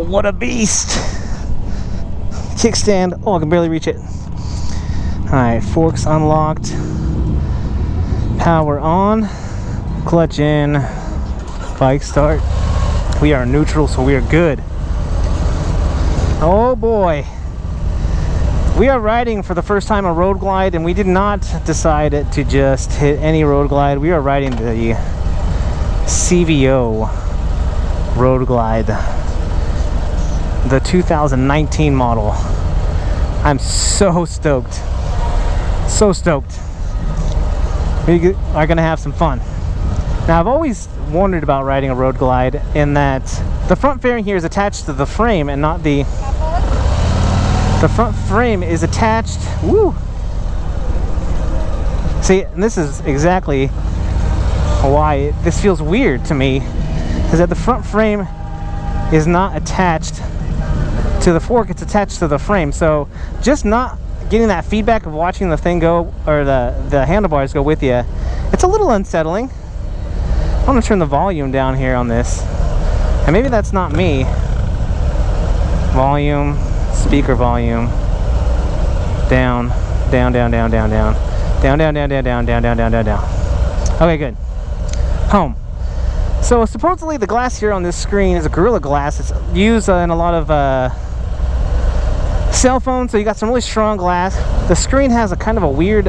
what a beast. Kickstand. Oh, I can barely reach it. Alright, forks unlocked. Power on. Clutch in. Bike start. We are neutral, so we are good. Oh boy. We are riding for the first time a road glide, and we did not decide to just hit any road glide. We are riding the CVO Road Glide, the 2019 model. I'm so stoked. So stoked. We are gonna have some fun. Now, I've always wondered about riding a road glide in that the front fairing here is attached to the frame and not the front frame is attached. Woo! See, and this is exactly why this feels weird to me, is that the front frame is not attached to the fork, it's attached to the frame. So just not getting that feedback of watching the thing go, or the handlebars go with you, it's a little unsettling. I'm gonna turn the volume down here on this, and maybe that's not me. Volume, speaker volume, down, down, down, down, down, down, down, down, down, down, down, down, down, down, down, down. Okay, good. Home. So supposedly the glass here on this screen is a Gorilla Glass. It's used in a lot of cell phones, so you got some really strong glass. The screen has a kind of a weird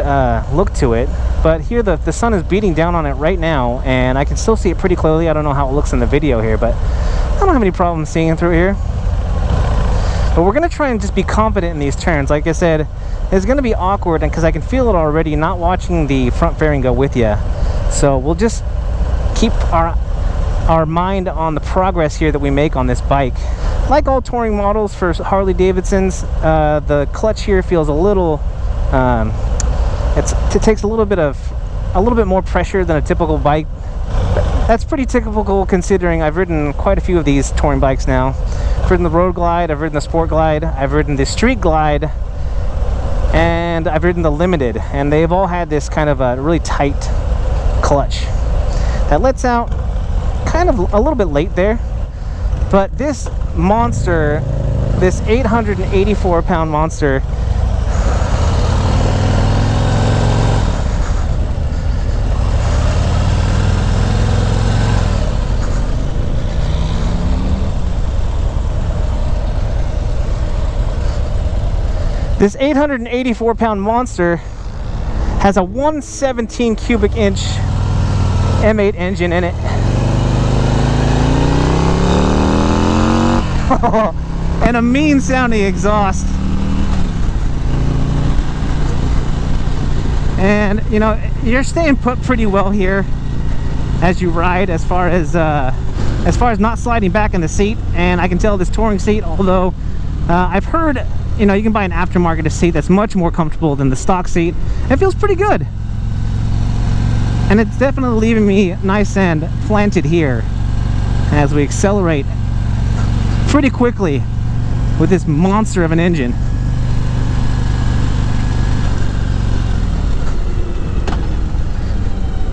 look to it, but here the sun is beating down on it right now, and I can still see it pretty clearly. I don't know how it looks in the video here, but I don't have any problem seeing through here. But we're gonna try and just be confident in these turns. Like I said, it's gonna be awkward, and because I can feel it already, not watching the front fairing go with you. So we'll just keep our mind on the progress here that we make on this bike. Like all touring models for Harley-Davidsons, the clutch here feels a little, it takes a little bit more pressure than a typical bike. That's pretty typical considering I've ridden quite a few of these touring bikes now. I've ridden the Road Glide, I've ridden the Sport Glide, I've ridden the Street Glide, and I've ridden the Limited, and they've all had this kind of a really tight clutch that lets out kind of a little bit late there. But this monster, this 884-pound monster, this 884-pound monster has a 117 cubic inch M8 engine in it. And a mean sounding exhaust. And you know, you're staying put pretty well here as you ride, as far as not sliding back in the seat. And I can tell this touring seat, although I've heard, you know, you can buy an aftermarket seat that's much more comfortable than the stock seat. It feels pretty good. And it's definitely leaving me nice and planted here as we accelerate pretty quickly with this monster of an engine.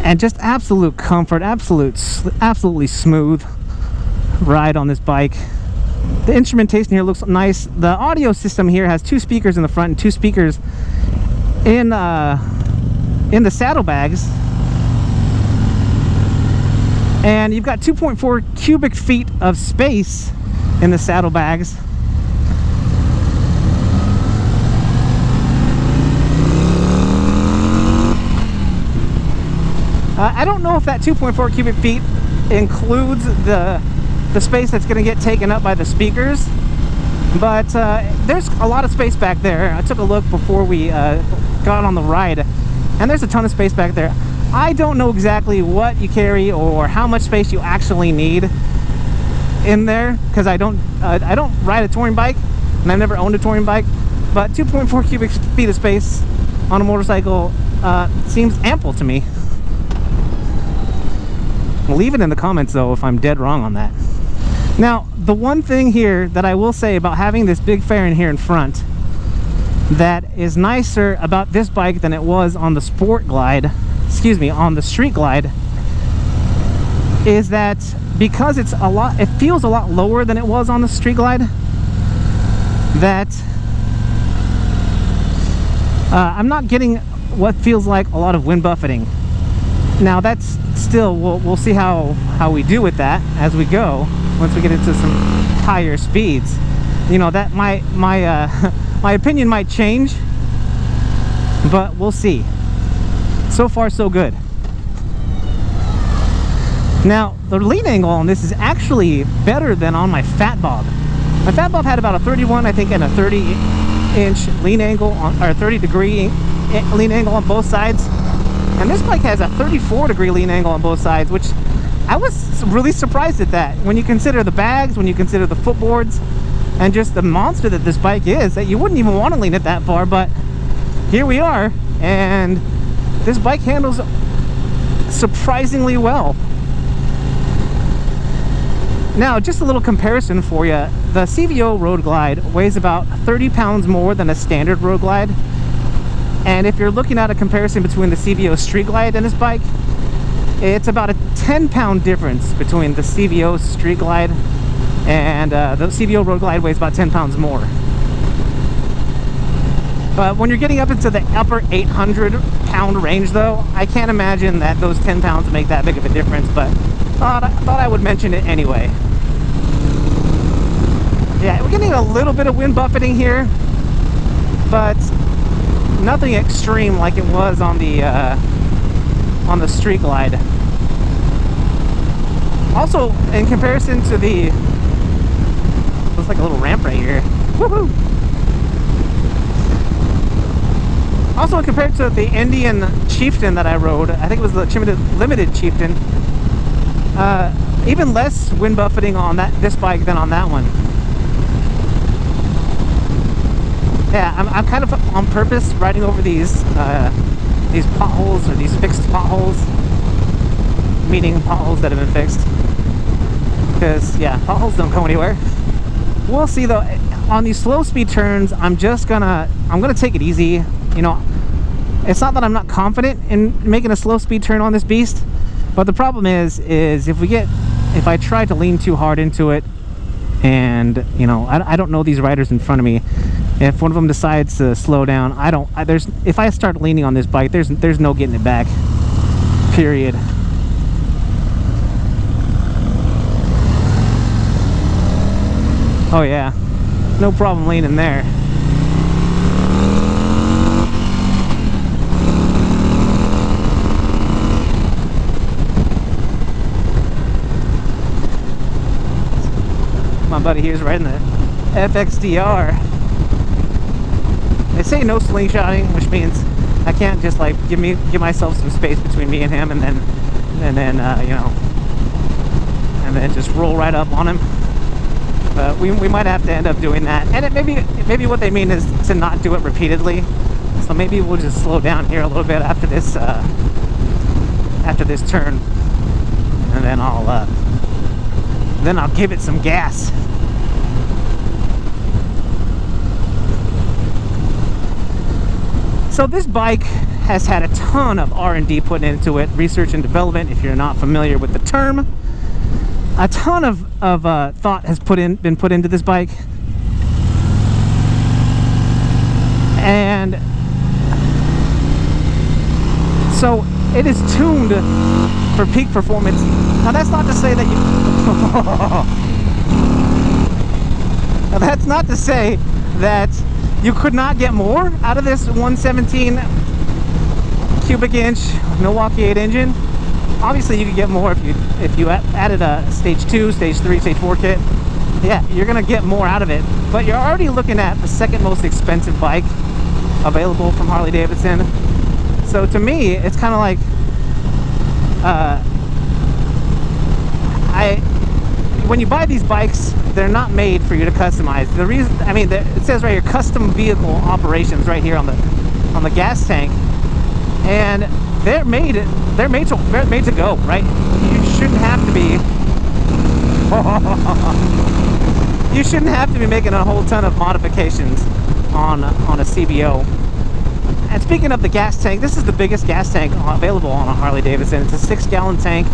And just absolute comfort, absolutely smooth ride on this bike. The instrumentation here looks nice. The audio system here has 2 speakers in the front and 2 speakers in the saddlebags. And you've got 2.4 cubic feet of space in the saddlebags. I don't know if that 2.4 cubic feet includes the space that's going to get taken up by the speakers, but there's a lot of space back there. I took a look before we got on the ride, and there's a ton of space back there. I don't know exactly what you carry or how much space you actually need in there, because I don't ride a touring bike, and I've never owned a touring bike, but 2.4 cubic feet of space on a motorcycle seems ample to me. Leave it in the comments though if I'm dead wrong on that. Now, the one thing here that I will say about having this big fairing here in front that is nicer about this bike than it was on the Sport Glide, excuse me, on the Street Glide, is that because it feels a lot lower than it was on the Street Glide, that I'm not getting what feels like a lot of wind buffeting. Now that's still, we'll see how we do with that as we go, once we get into some higher speeds. You know, that my opinion might change, but we'll see. So far so good. Now the lean angle on this is actually better than on my Fat Bob. My Fat Bob had about a 31, I think, and a 30-inch lean angle on, or 30-degree lean angle on both sides. And this bike has a 34-degree lean angle on both sides, which I was really surprised at that. When you consider the bags, when you consider the footboards, and just the monster that this bike is, that you wouldn't even want to lean it that far, but here we are, and this bike handles surprisingly well. Now, just a little comparison for you. The CVO Road Glide weighs about 30 pounds more than a standard Road Glide. And if you're looking at a comparison between the CVO Street Glide and this bike, it's about a 10-pound difference between the CVO Street Glide and the CVO Road Glide weighs about 10 pounds more. But when you're getting up into the upper 800-pound range, though, I can't imagine that those 10 pounds make that big of a difference, but thought I would mention it anyway. Yeah, we're getting a little bit of wind buffeting here, but nothing extreme like it was on the Street Glide. Also, in comparison to the, looks like a little ramp right here. Woohoo! Also, compared to the Indian Chieftain that I rode, I think it was the limited Chieftain, even less wind buffeting on this bike than on that one. Yeah, I'm kind of on purpose riding over these potholes, or these fixed potholes, meaning potholes that have been fixed. Because yeah, potholes don't go anywhere. We'll see though. On these slow speed turns, I'm gonna take it easy. You know, it's not that I'm not confident in making a slow speed turn on this beast, but the problem is if I try to lean too hard into it, and you know, I don't know these riders in front of me. If one of them decides to slow down, if I start leaning on this bike, there's no getting it back. Period. Oh yeah, no problem leaning there. My buddy here's riding the FXDR. They say no slingshotting, which means I can't just like give myself some space between me and him, and then you know, and then just roll right up on him. But we might have to end up doing that, and maybe what they mean is to not do it repeatedly. So maybe we'll just slow down here a little bit after this turn, and then I'll give it some gas. So this bike has had a ton of R&D put into it, research and development, if you're not familiar with the term. A ton of thought has been put into this bike. And so it is tuned for peak performance. Now that's not to say that now that's not to say that you could not get more out of this 117 cubic inch Milwaukee 8 engine. Obviously you could get more if you added a stage 2, stage 3, stage 4 kit. Yeah, you're gonna get more out of it, but you're already looking at the second most expensive bike available from Harley-Davidson. So to me, it's kind of like when you buy these bikes, they're not made for you to customize. The reason, I mean, it says right here, custom vehicle operations right here on the gas tank, and they're made to go, right? You shouldn't have to be you shouldn't have to be making a whole ton of modifications on a CVO. And speaking of the gas tank, this is the biggest gas tank available on a Harley-Davidson. It's a 6-gallon tank,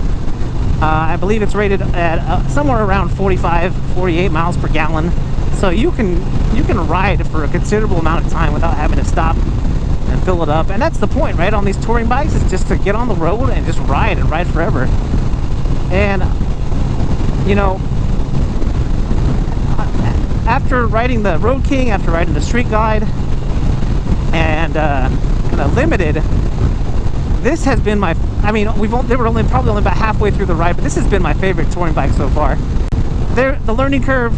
I believe it's rated at somewhere around 45-48 miles per gallon. So you can ride for a considerable amount of time without having to stop and fill it up. And that's the point, right, on these touring bikes, is just to get on the road and just ride and ride forever. And you know, after riding the Road King, after riding the Street Glide and the Limited, this has been my, I mean, they were probably only about halfway through the ride, but this has been my favorite touring bike so far. The learning curve,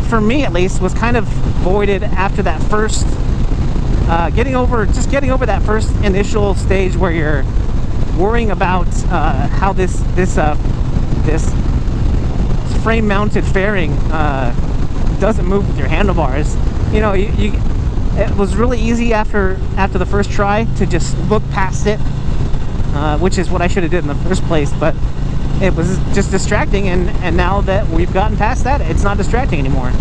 for me at least, was kind of voided after that first getting over that first initial stage where you're worrying about how this frame mounted fairing doesn't move with your handlebars. You know, it was really easy after the first try to just look past it, which is what I should have did in the first place, but it was just distracting, and now that we've gotten past that, it's not distracting anymore.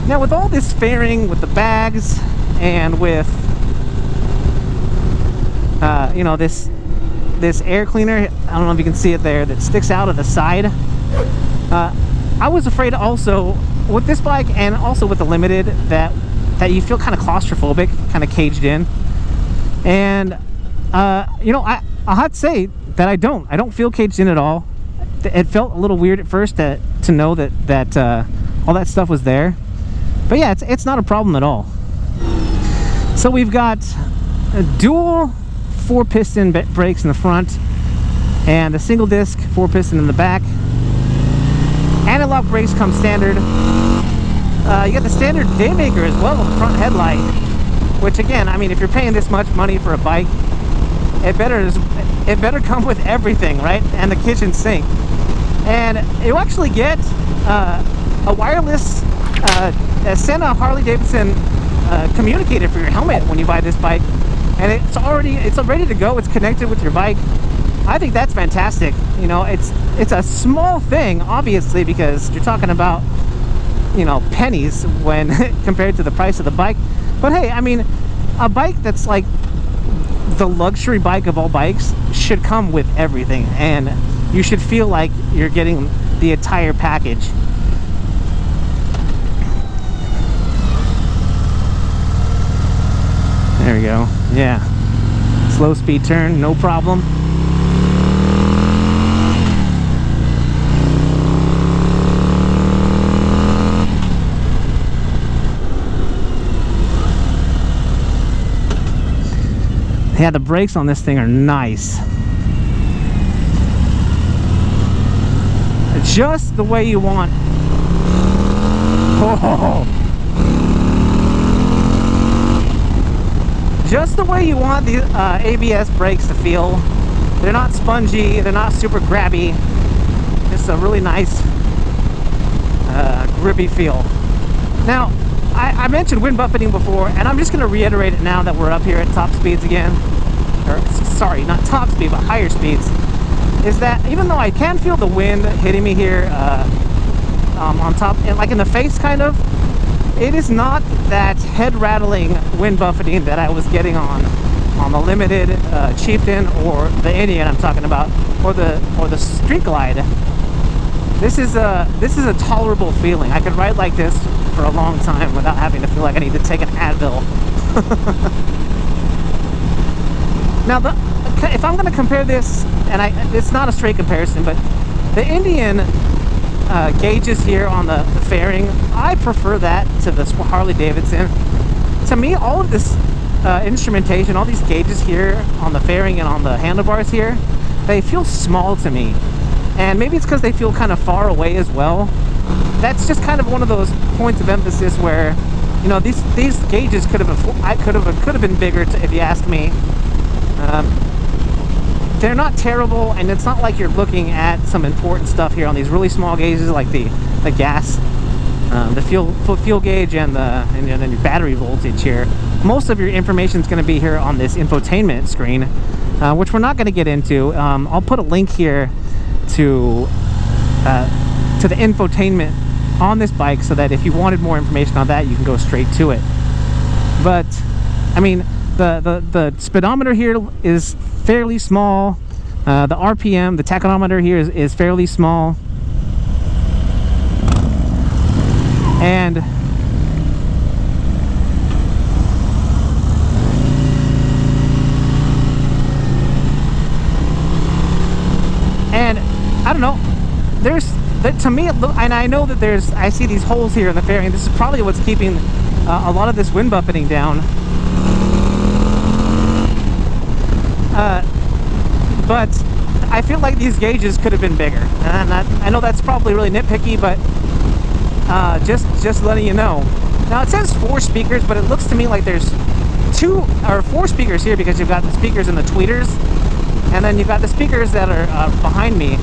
Now with all this fairing, with the bags, and with you know, this air cleaner, I don't know if you can see it there, that sticks out of the side, I was afraid also with this bike and also with the Limited that you feel kind of claustrophobic, kind of caged in. And you know, I'll have to say that I don't feel caged in at all. It felt a little weird at first to know that all that stuff was there, but yeah, it's not a problem at all. So we've got a dual 4-piston brakes in the front and a single disc 4-piston in the back. Anti-lock brakes come standard. You got the standard Daymaker as well on the front headlight, which again, I mean, if you're paying this much money for a bike, it better come with everything, right? And the kitchen sink. And you actually get a wireless Sena Harley-Davidson communicator for your helmet when you buy this bike, and it's ready to go. It's connected with your bike. I think that's fantastic. You know, it's a small thing, obviously, because you're talking about, you know, pennies when compared to the price of the bike. But hey, I mean, a bike that's like the luxury bike of all bikes should come with everything, and you should feel like you're getting the entire package. There we go. Yeah, slow speed turn, no problem. Yeah, the brakes on this thing are nice. Just the way you want. Oh. Just the way you want the ABS brakes to feel. They're not spongy, they're not super grabby. Just a really nice grippy feel. Now, I mentioned wind buffeting before, and I'm just going to reiterate it now that we're up here at top speeds again. Or, sorry, not top speed, but higher speeds. Is that even though I can feel the wind hitting me here on top, and like in the face kind of, it is not that head-rattling wind buffeting that I was getting on the Limited Chieftain or the Indian I'm talking about, or the Street Glide. This is a tolerable feeling. I could ride like this for a long time without having to feel like I need to take an Advil. Now, if I'm going to compare this, and it's not a straight comparison, but the Indian gauges here on the fairing, I prefer that to the Harley-Davidson. To me, all of this instrumentation, all these gauges here on the fairing and on the handlebars here, they feel small to me. And maybe it's because they feel kind of far away as well. That's just kind of one of those points of emphasis where, you know, these gauges could have been bigger if you ask me. They're not terrible, and it's not like you're looking at some important stuff here on these really small gauges like the gas, the fuel gauge, and then your battery voltage here. Most of your information is going to be here on this infotainment screen, which we're not going to get into. I'll put a link here to the infotainment on this bike, so that if you wanted more information on that, you can go straight to it. But I mean, the speedometer here is fairly small. The RPM, the tachometer here is fairly small. And I don't know, to me, and I know that I see these holes here in the fairing. This is probably what's keeping a lot of this wind buffeting down. But I feel like these gauges could have been bigger. And I know that's probably really nitpicky, but just letting you know. Now it says 4 speakers, but it looks to me like there's 2 or 4 speakers here, because you've got the speakers in the tweeters, and then you've got the speakers that are behind me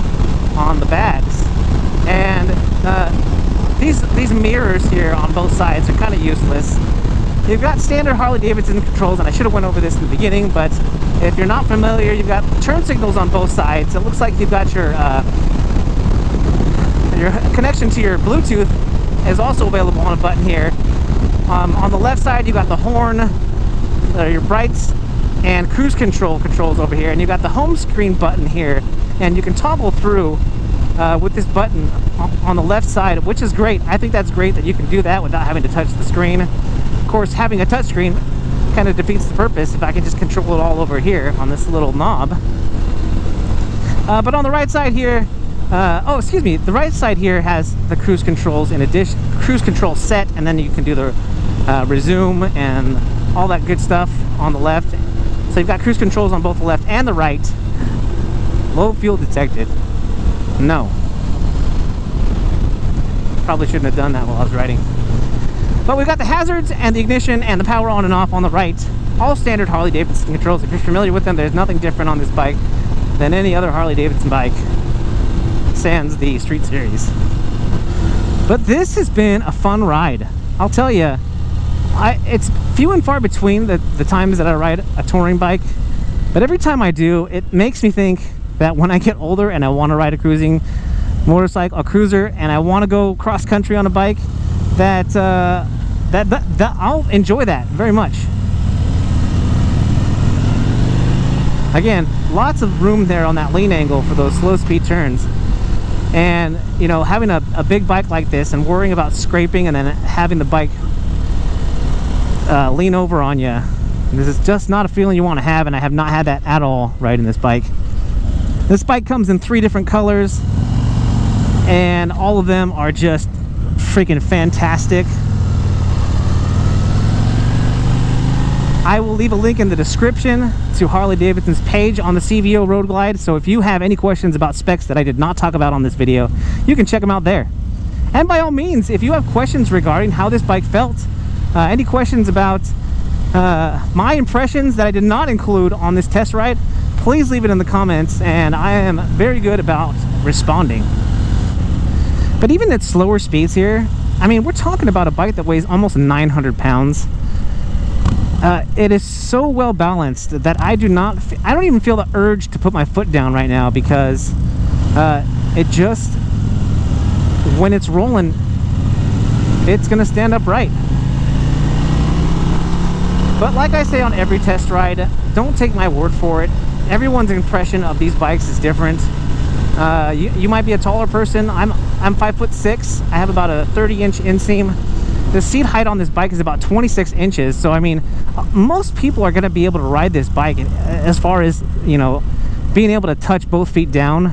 on the bags. And these mirrors here on both sides are kind of useless. You've got standard Harley-Davidson controls, and I should have went over this in the beginning, but if you're not familiar, you've got turn signals on both sides. It looks like you've got your connection to your Bluetooth is also available on a button here. On the left side, you've got the horn, your brights, and cruise controls over here, and you've got the home screen button here, and you can toggle through with this button on the left side, which is great. I think that's great that you can do that without having to touch the screen. Of course, having a touch screen kind of defeats the purpose if I can just control it all over here on this little knob. But on the right side here, the right side here has the cruise controls in addition, cruise control set, and then you can do the resume and all that good stuff on the left. So you've got cruise controls on both the left and the right. Low fuel detected. No. Probably shouldn't have done that while I was riding. But we've got the hazards and the ignition and the power on and off on the right. All standard Harley-Davidson controls. If you're familiar with them, there's nothing different on this bike than any other Harley-Davidson bike, sans the Street Series. But this has been a fun ride. I'll tell you, it's few and far between the times that I ride a touring bike. But every time I do, it makes me think that when I get older and I want to ride a cruising motorcycle, a cruiser, and I want to go cross country on a bike, that I'll enjoy that very much. Again, lots of room there on that lean angle for those slow speed turns. And you know, having a big bike like this and worrying about scraping and then having the bike lean over on you, this is just not a feeling you want to have, and I have not had that at all riding this bike. This bike comes in 3 different colors, and all of them are just freaking fantastic. I will leave a link in the description to Harley-Davidson's page on the CVO Road Glide, so if you have any questions about specs that I did not talk about on this video, you can check them out there. And by all means, if you have questions regarding how this bike felt, any questions about my impressions that I did not include on this test ride, please leave it in the comments, and I am very good about responding. But even at slower speeds here, I mean, we're talking about a bike that weighs almost 900 pounds. It is so well balanced that I don't even feel the urge to put my foot down right now, because it just, when it's rolling, it's gonna stand up right. But like I say on every test ride, don't take my word for it. Everyone's impression of these bikes is different. You might be a taller person. I'm 5'6". I have about a 30-inch inseam. The seat height on this bike is about 26 inches. So I mean, most people are going to be able to ride this bike as far as, you know, being able to touch both feet down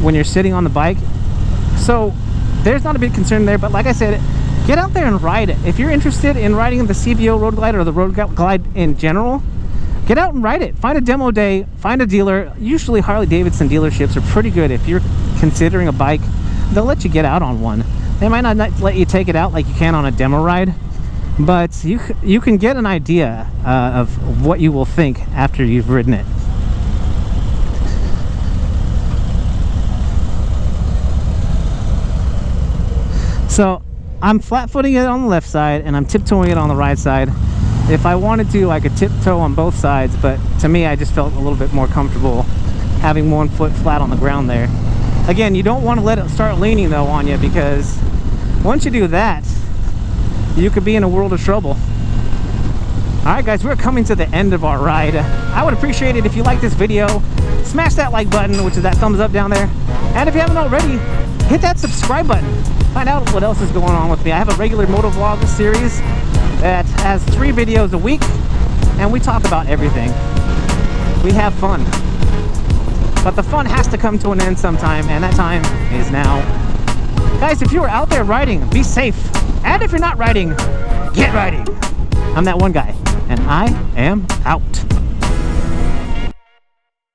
when you're sitting on the bike. So there's not a big concern there. But like I said, get out there and ride it. If you're interested in riding the CVO Road Glide or the Road Glide in general, get out and ride it. Find a demo day, find a dealer. Usually Harley-Davidson dealerships are pretty good. If you're considering a bike, they'll let you get out on one. They might not let you take it out like you can on a demo ride, but you can get an idea of what you will think after you've ridden it. So I'm flat-footing it on the left side and I'm tiptoeing it on the right side. If I wanted to, I could tiptoe on both sides, but to me, I just felt a little bit more comfortable having one foot flat on the ground there. Again, you don't want to let it start leaning though on you, because once you do that, you could be in a world of trouble. Alright guys, we're coming to the end of our ride. I would appreciate it if you like this video. Smash that like button, which is that thumbs up down there. And if you haven't already, hit that subscribe button. Find out what else is going on with me. I have a regular motovlog series that has 3 videos a week, and we talk about everything. We have fun. But the fun has to come to an end sometime, and that time is now. Guys, if you are out there riding, be safe. And if you're not riding, get riding. I'm that one guy, and I am out.